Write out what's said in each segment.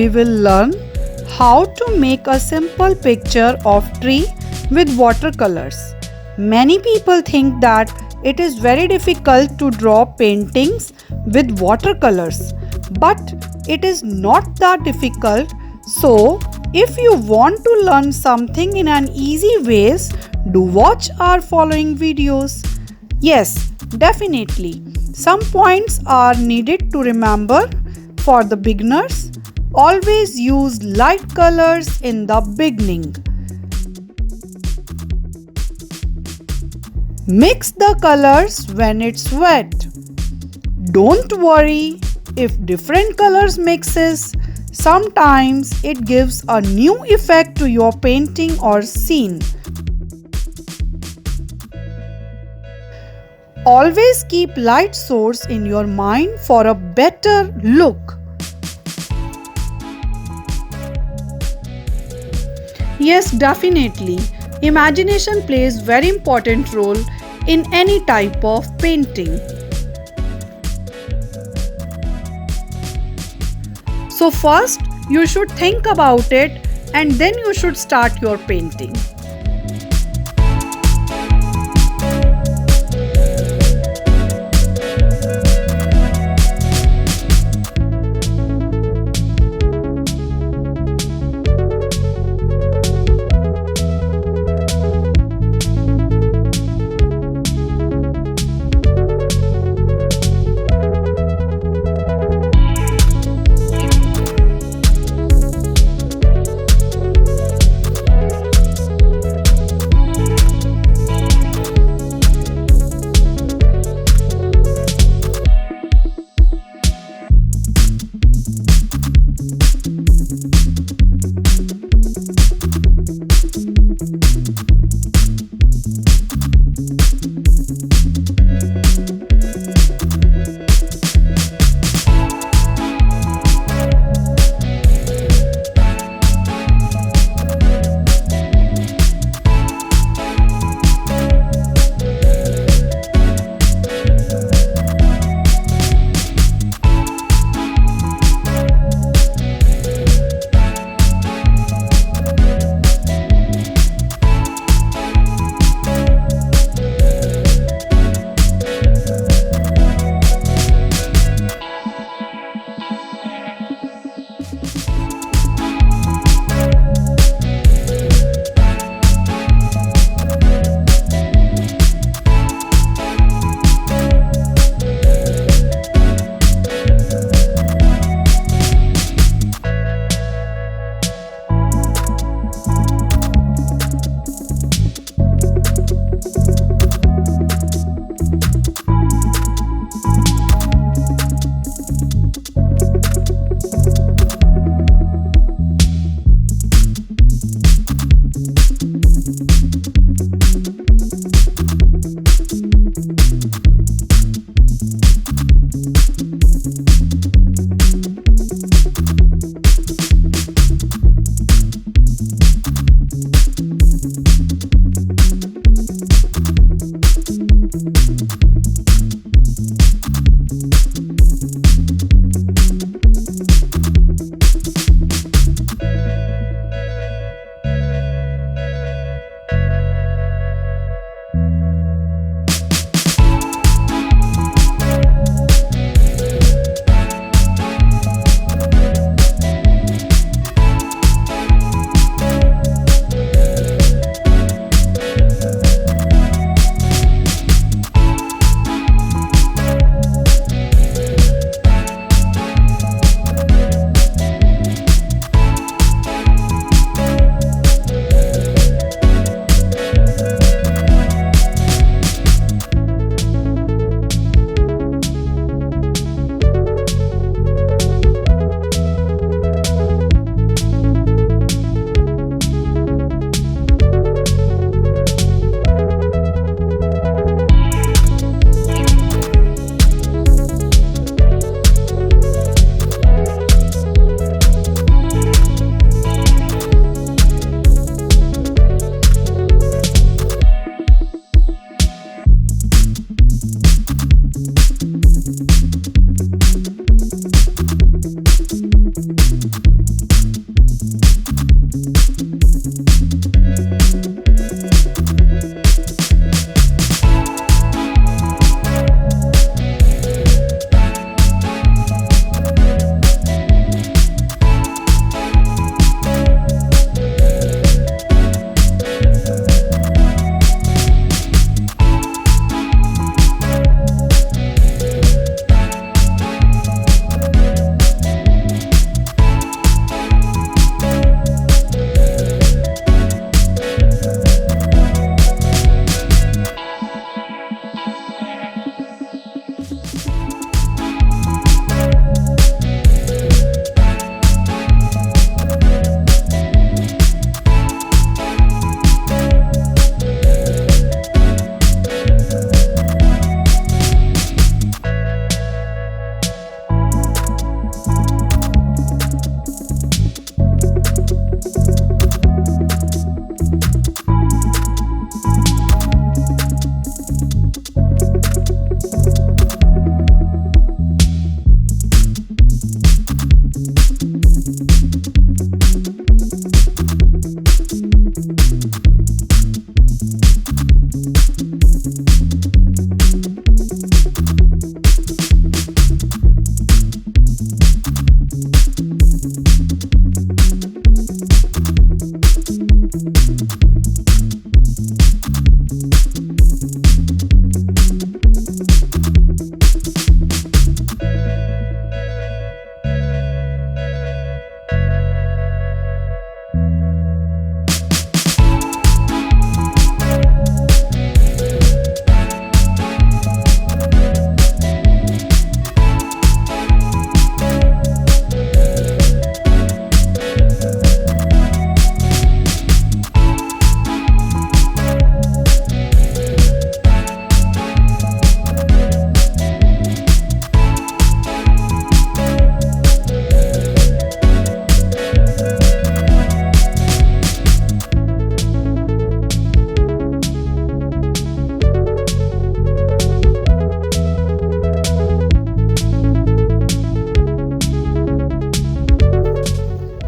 we will learn how to make a simple picture of tree with watercolors. Many people think that it is very difficult to draw paintings with watercolors, but it is not that difficult. So, if you want to learn something in an easy ways, do watch our following videos. Yes, definitely. Some points are needed to remember for the beginners. Always use light colors in the beginning. Mix the colors when it's wet. Don't worry if different colors mixes. Sometimes it gives a new effect to your painting or scene. Always keep light source in your mind for a better look. Yes, definitely. Imagination plays very important role in any type of painting. So first, you should think about it and then you should start your painting.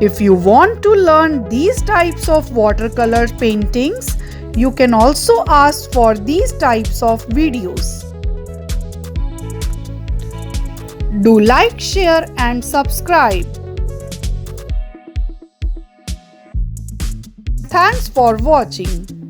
If you want to learn these types of watercolor paintings, you can also ask for these types of videos. Do like, share and subscribe. Thanks for watching.